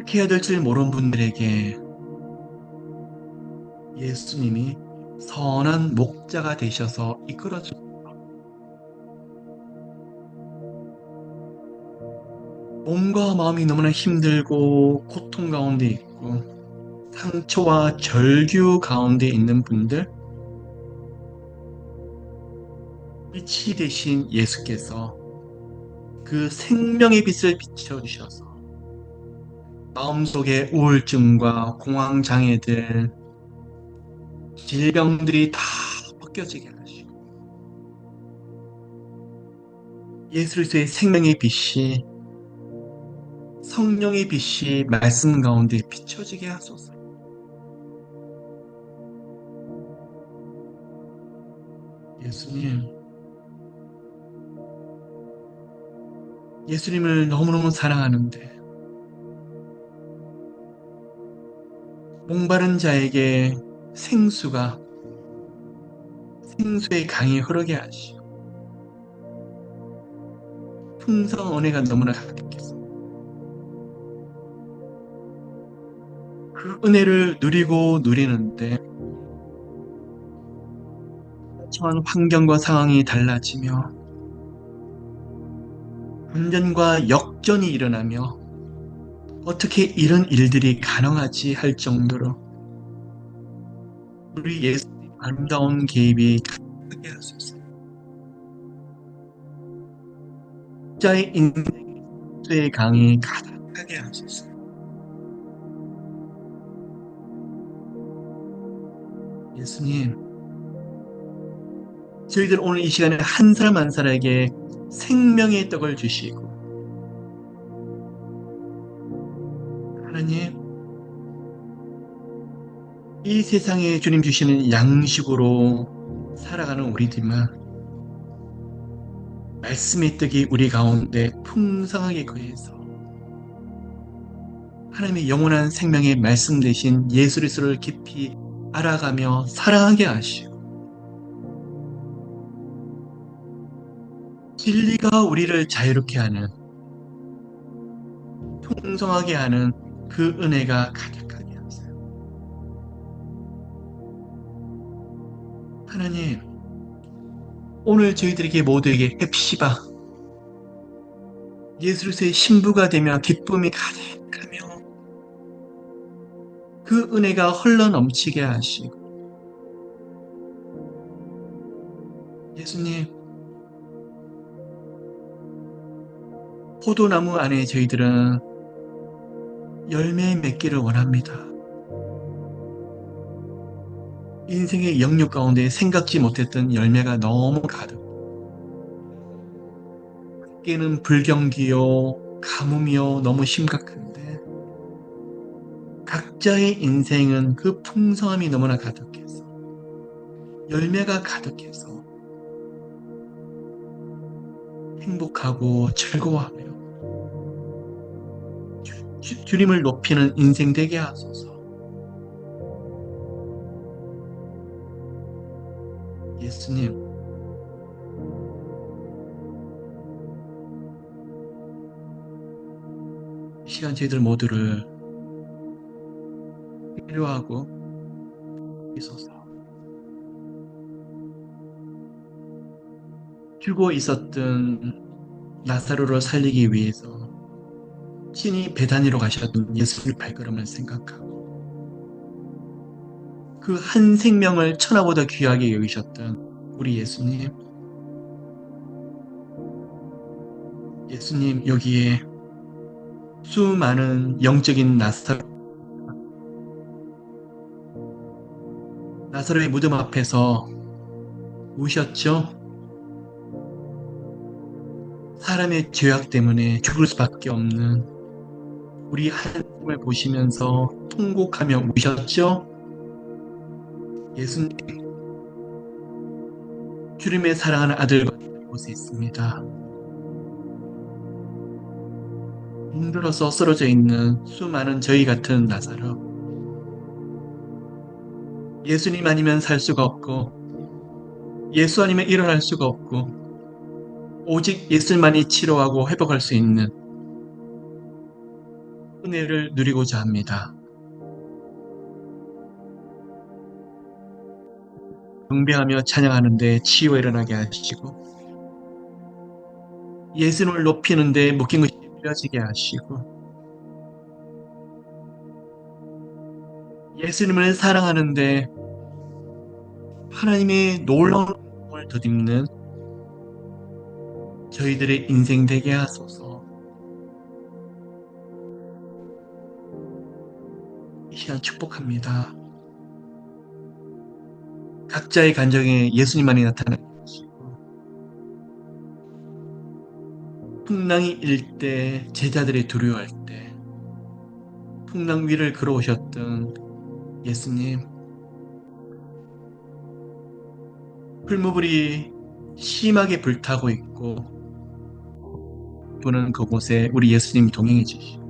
어떻게 해야 될지 모르는 분들에게 예수님이 선한 목자가 되셔서 이끌어줍니다. 몸과 마음이 너무나 힘들고 고통 가운데 있고 상처와 절규 가운데 있는 분들, 빛이 되신 예수께서 그 생명의 빛을 비춰주셔서 마음속의 우울증과 공황장애들, 질병들이 다 벗겨지게 하시고 예수 그리스도의 생명의 빛이 성령의 빛이 말씀 가운데 비춰지게 하소서. 예수님, 예수님을 너무너무 사랑하는데 목마른 자에게 생수가 생수의 강이 흐르게 하시고 풍성한 은혜가 너무나 가득해서 그 은혜를 누리고 누리는데 처한 환경과 상황이 달라지며 분전과 역전이 일어나며 어떻게 이런 일들이 가능하지 할 정도로 우리 예수의 아름다운 개입이 가득하게 하소서. 자의 인생의 강이 가득하게 하소서. 예수님, 저희들 오늘 이 시간에 한 사람 한 사람에게 생명의 떡을 주시고 하나님, 이 세상에 주님 주시는 양식으로 살아가는 우리들만 말씀의 떡이 우리 가운데 풍성하게 거해서 하나님의 영원한 생명의 말씀 대신 예수 그리스도를 깊이 알아가며 사랑하게 하시고 진리가 우리를 자유롭게 하는 풍성하게 하는 그 은혜가 가득하게 하세요. 하나님, 오늘 저희들에게 모두에게 헵시바 예수 그리스도의 신부가 되며 기쁨이 가득하며 그 은혜가 흘러넘치게 하시고 예수님, 포도나무 안에 저희들은 열매 맺기를 원합니다. 인생의 영역 가운데 생각지 못했던 열매가 너무 가득. 깨는 불경기요, 가뭄이요, 너무 심각한데 각자의 인생은 그 풍성함이 너무나 가득해서 열매가 가득해서 행복하고 즐거워하며 주님을 높이는 인생 되게 하소서. 예수님, 이 시간 저희들 모두를 필요하고 있어서 죽어 있었던 나사로를 살리기 위해서 친히 베다니로 가셨던 예수의 발걸음을 생각하고 그 한 생명을 천하보다 귀하게 여기셨던 우리 예수님, 예수님 여기에 수많은 영적인 나사로의 무덤 앞에서 우셨죠? 사람의 죄악 때문에 죽을 수밖에 없는 우리 하나님을 보시면서 통곡하며 우셨죠? 예수님, 주님의 사랑하는 아들과 이곳에 있습니다. 힘들어서 쓰러져 있는 수많은 저희 같은 나사로, 예수님 아니면 살 수가 없고 예수 아니면 일어날 수가 없고 오직 예수만이 치료하고 회복할 수 있는 은혜를 누리고자 합니다. 경배하며 찬양하는데 치유가 일어나게 하시고 예수님을 높이는데 묶인 것이 풀려지게 하시고 예수님을 사랑하는데 하나님의 놀라운 은총을 덧입는 저희들의 인생 되게 하소서. 이 시간 축복합니다. 각자의 간정에 예수님만이 나타나게 하시고 풍랑이 일 때 제자들이 두려워할 때 풍랑 위를 걸어오셨던 예수님, 풀무불이 심하게 불타고 있고 보는 그곳에 우리 예수님이 동행해 주시고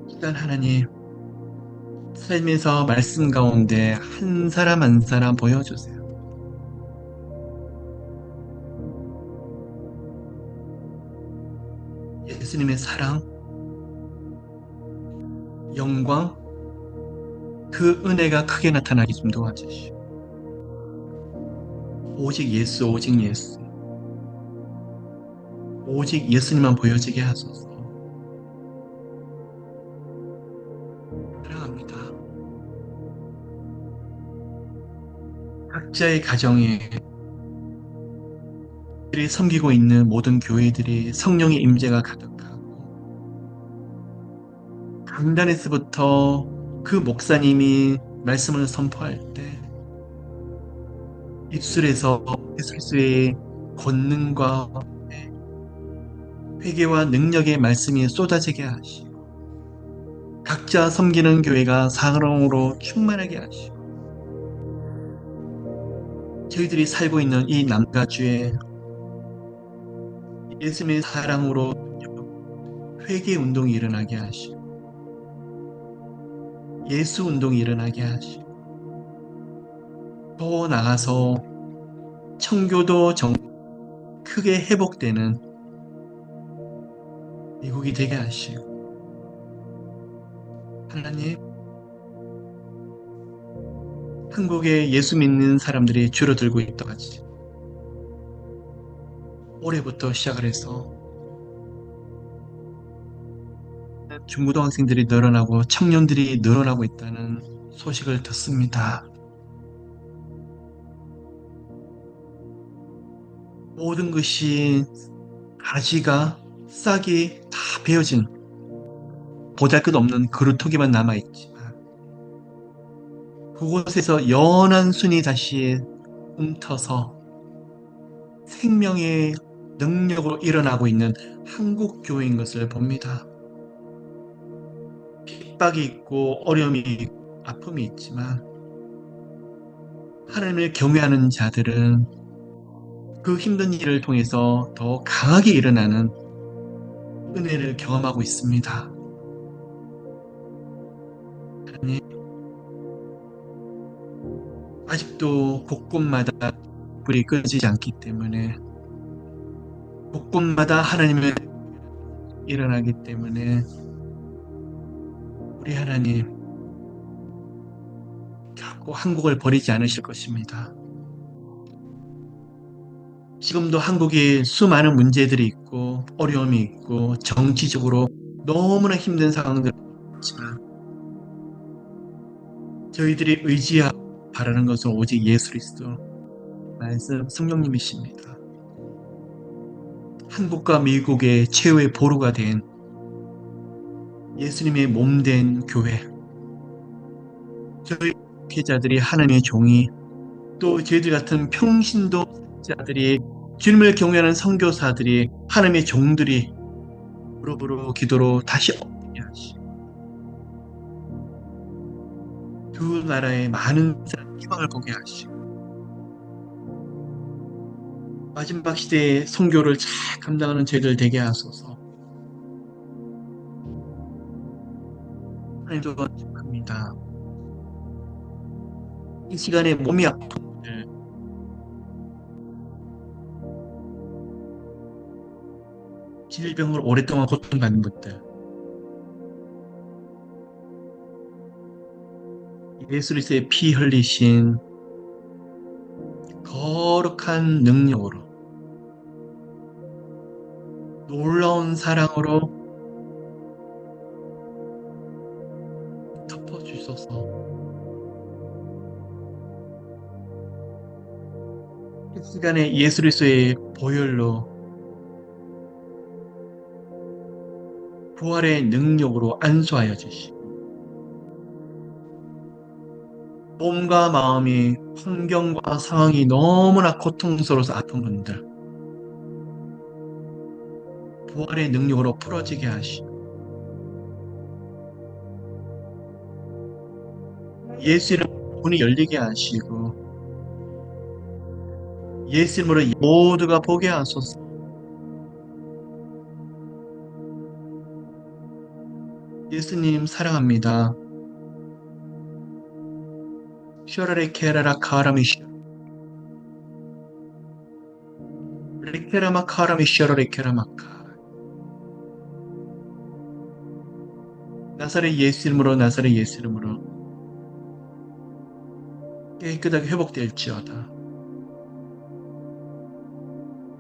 일단 하나님 삶에서 말씀 가운데 한 사람 한 사람 보여주세요. 예수님의 사랑, 영광, 그 은혜가 크게 나타나게 좀 도와주시오. 오직 예수, 오직 예수, 오직 예수님만 보여지게 하소서. 사랑합니다. 각자의 가정에 우리들이 섬기고 있는 모든 교회들이 성령의 임재가 가득하고 강단에서부터 그 목사님이 말씀을 선포할 때 입술에서 예수의 권능과 회개와 능력의 말씀이 쏟아지게 하시고 각자 섬기는 교회가 사랑으로 충만하게 하시고 저희들이 살고 있는 이 남가주에 예수님의 사랑으로 회개 운동이 일어나게 하시고 예수 운동이 일어나게 하시고 더 나아가서 청교도 크게 회복되는 미국이 되게 하시고 하나님 한국에 예수 믿는 사람들이 줄어들고 있다고 하지 올해부터 시작을 해서 중고등학생들이 늘어나고 청년들이 늘어나고 있다는 소식을 듣습니다. 모든 것이 가지가 싹이 다 베어진 보잘것없는 그루터기만 남아있지만 그곳에서 연한 순이 다시 움터서 생명의 능력으로 일어나고 있는 한국 교회인 것을 봅니다. 핍박이 있고 어려움이 있고 아픔이 있지만 하나님을 경외하는 자들은 그 힘든 일을 통해서 더 강하게 일어나는 은혜를 경험하고 있습니다. 하나님, 아직도 곳곳마다 불이 꺼지지 않기 때문에 곳곳마다 하나님의 일어나기 때문에 우리 하나님 결코 한국을 버리지 않으실 것입니다. 지금도 한국에 수많은 문제들이 있고 어려움이 있고 정치적으로 너무나 힘든 상황들이 있지만 저희들이 의지하고 바라는 것은 오직 예수 그리스도 말씀 성령님이십니다. 한국과 미국의 최후의 보루가 된 예수님의 몸된 교회 저희 목회자들이 하나님의 종이 또 저희들 같은 평신도자들이 주님을 경외하는 선교사들이 하나님의 종들이 무릎으로 기도로 다시 엎드게 하시고 두 나라의 많은 사람 희망을 보게 하시고 마지막 시대의 선교를 잘 감당하는 저희들 되게 하소서. 하나님도 축복합니다. 이 시간에 몸이 아픈, 질병으로 오랫동안 고통받는 분들, 예수 그리스도의 피 흘리신 거룩한 능력으로 놀라운 사랑으로 덮어주소서. 이 시간에 예수 그리스도의 보혈로 부활의 능력으로 안수하여 주시고 몸과 마음이 환경과 상황이 너무나 고통스러워서 아픈 분들 부활의 능력으로 풀어지게 하시고 예수 이름 문이 열리게 하시고 예수 이름으로 모두가 보게 하소서. 예수님 사랑합니다. 슈라레 케라라 카라미시 레케라마 카라미시아로 레케라마카 나사렛 예수 이름으로 나사렛 예수 이름으로 깨끗하게 회복될지어다.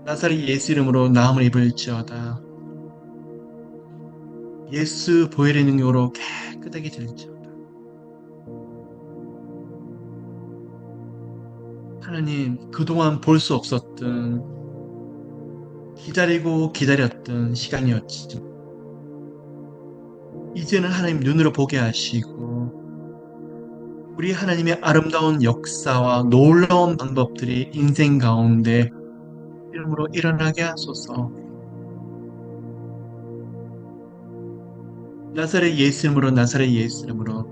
나사렛 예수 이름으로 나음을 입을지어다. 예수 보혈의 능력으로 깨끗하게 될지어다. 하나님, 그동안 볼 수 없었던 기다리고 기다렸던 시간이었지만 이제는 하나님 눈으로 보게 하시고 우리 하나님의 아름다운 역사와 놀라운 방법들이 인생 가운데 이름으로 일어나게 하소서. 나사렛 예수 이름으로 나사렛 예수 이름으로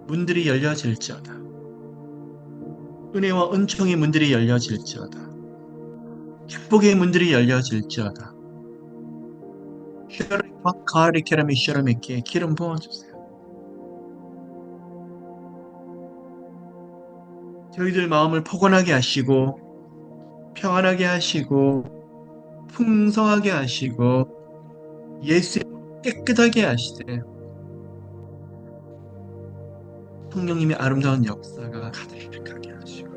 문들이 열려질지어다. 은혜와 은총의 문들이 열려질지어다. 축복의 문들이 열려질지어다. 슈라리카 카리케라미 슈라미께 기름 부어주세요. 저희들 마음을 포근하게 하시고 평안하게 하시고 풍성하게 하시고 예수 깨끗하게 하시되 성령님의 아름다운 역사가 가득하게 하시고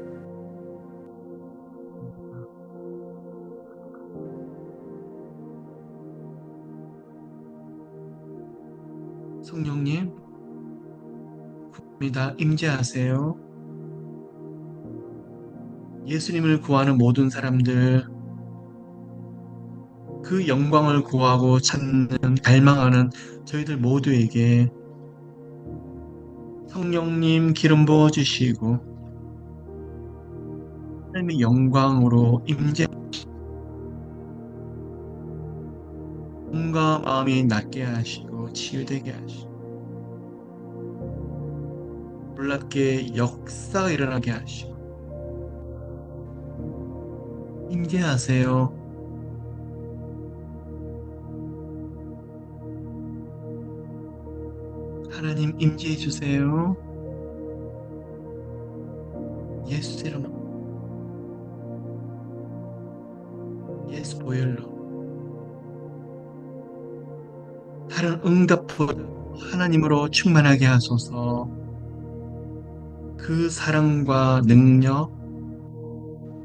성령님 구합니다. 임재하세요. 예수님을 구하는 모든 사람들 그 영광을 구하고 찾는 갈망하는 저희들 모두에게 성령님 기름 부어주시고 하나님의 영광으로 임재 몸과 마음이 낫게 하시고 치유되게 하시고 놀랍게 역사가 일어나게 하시고 임재하세요. 하나님 임재해 주세요. 예수 이름으로 예수 보혈로 다른 응답보다 하나님으로 충만하게 하소서. 그 사랑과 능력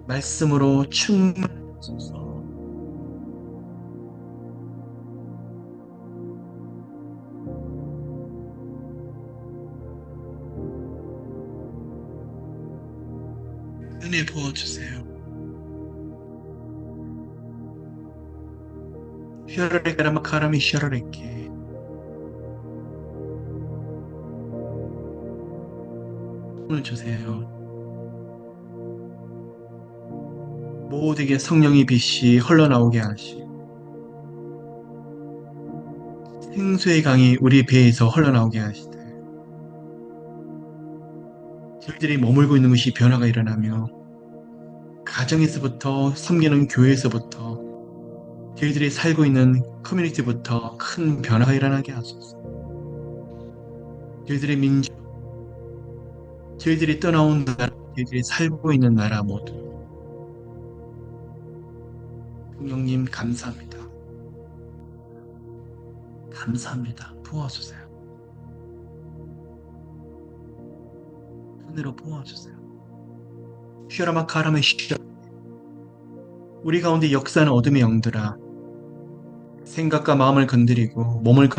말씀으로 충만하소서. 은혜 부어주세요. 휘어르레카라마 카라미 휘어르레케 힘을 주세요. 모두에게 성령의 빛이 흘러나오게 하시고 생수의 강이 우리 배에서 흘러나오게 하시되 저희들이 머물고 있는 것이 변화가 일어나며 가정에서부터 섬기는 교회에서부터 저희들이 살고 있는 커뮤니티부터 큰 변화가 일어나게 하소서. 저희들의 민족, 저희들이 떠나온 나라, 저희들이 살고 있는 나라 모두 성령님 감사합니다. 감사합니다. 부어주세요. 은혜로 부어주세요. 슈라마 카라메 슈 우리 가운데 역사는 어둠의 영들아 생각과 마음을 건드리고 몸을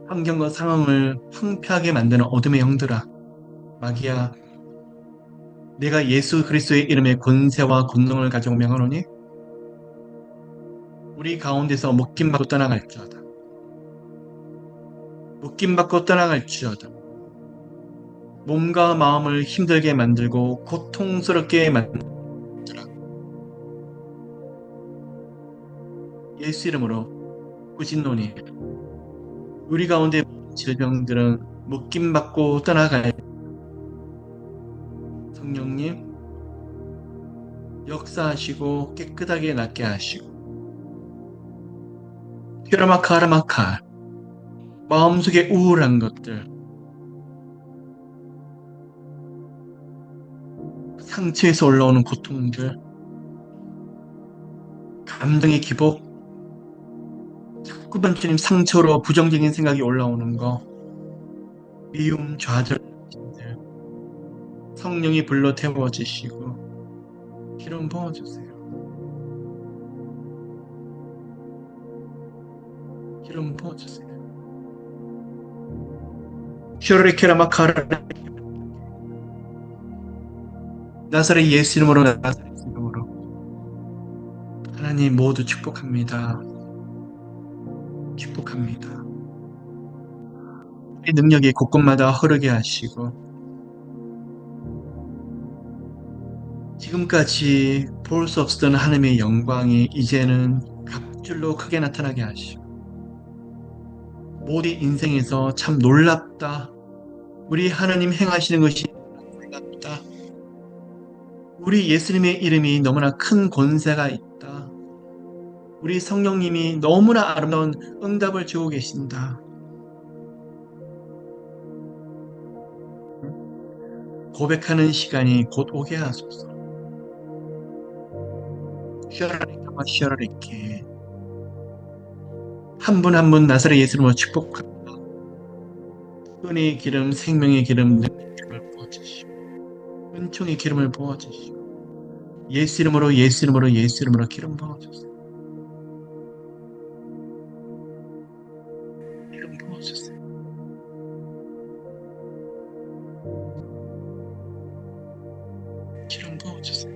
환경과 상황을 황폐하게 만드는 어둠의 영들아 마귀야 내가 예수 그리스도의 이름의 권세와 권능을 가지고 명하노니 우리 가운데서 묶임받고 떠나갈지어다. 묶임받고 떠나갈지어다. 몸과 마음을 힘들게 만들고 고통스럽게 만들어 예수 이름으로 꾸짖노니 우리 가운데 질병들은 묶임받고 떠나갈 성령님 역사하시고 깨끗하게 낫게 하시고 히라마카라마카 마음속에 우울한 것들 상처에서 올라오는 고통들 감정의 기복 자꾸만 주님 상처로 부정적인 생각이 올라오는 거 미움 좌절 성령이 불러 태워주시고 기름 부어주세요. 기름 부어주세요. 슈르리케라마카라 나사렛 예수 이름으로 나사렛 이름으로 하나님 모두 축복합니다. 축복합니다. 우리 능력이 곳곳마다 흐르게 하시고 지금까지 볼 수 없었던 하나님의 영광이 이제는 각줄로 크게 나타나게 하시고 모든 인생에서 참 놀랍다. 우리 하나님 행하시는 것이 놀랍다. 우리 예수님의 이름이 너무나 큰 권세가 있다. 우리 성령님이 너무나 아름다운 응답을 주고 계신다. 고백하는 시간이 곧 오게 하소서. 슈라리카마 슈라리케 한 분 한 분 나사렛 예수님으로 축복합니다. 은혜의 기름, 생명의 기름, 능력의 기름을 부어주시고 은총의 기름을 부어주시고 예수 이름으로 예수 이름으로 예수 이름으로 기름 부어주세요. 기름 부어주세요. 기름 부어주세요.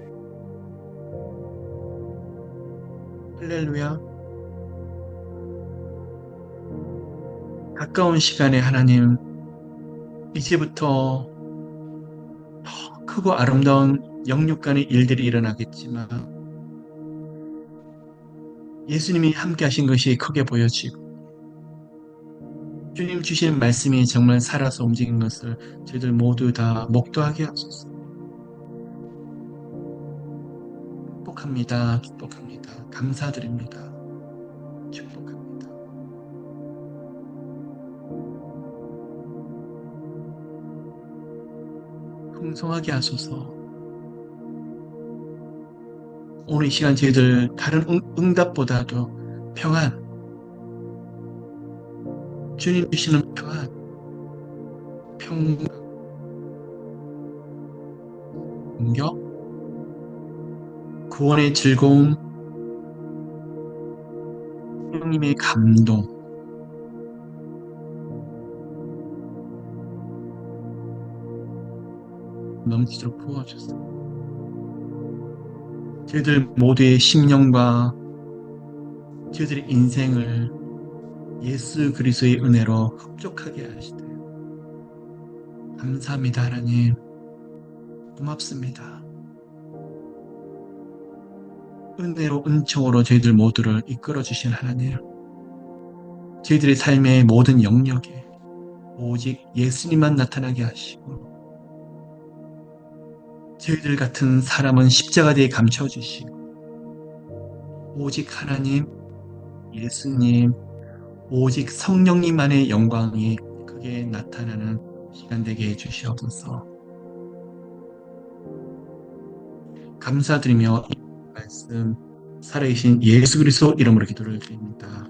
할렐루야. 가까운 시간에 하나님 이제부터 더 크고 아름다운 영육간의 일들이 일어나겠지만 예수님이 함께 하신 것이 크게 보여지고 주님 주신 말씀이 정말 살아서 움직인 것을 저희들 모두 다 목도하게 하소서. 축복합니다. 축복합니다. 감사드립니다. 축복합니다. 풍성하게 하소서. 오늘 이 시간 저희들 다른 응답보다도 평안, 주님 주시는 평안, 공격, 구원의 즐거움, 하나님의 감동, 넘치도록 부어주세요. 저희들 모두의 심령과 저희들의 인생을 예수 그리스도의 은혜로 흡족하게 하시되 감사합니다. 하나님 고맙습니다. 은혜로 은총으로 저희들 모두를 이끌어 주신 하나님 저희들의 삶의 모든 영역에 오직 예수님만 나타나게 하시고 저희들 같은 사람은 십자가 뒤에 감춰주시고 오직 하나님 예수님 오직 성령님만의 영광이 크게 나타나는 시간 되게 해주시옵소서. 감사드리며 이 말씀 살아계신 예수 그리스도 이름으로 기도를 드립니다.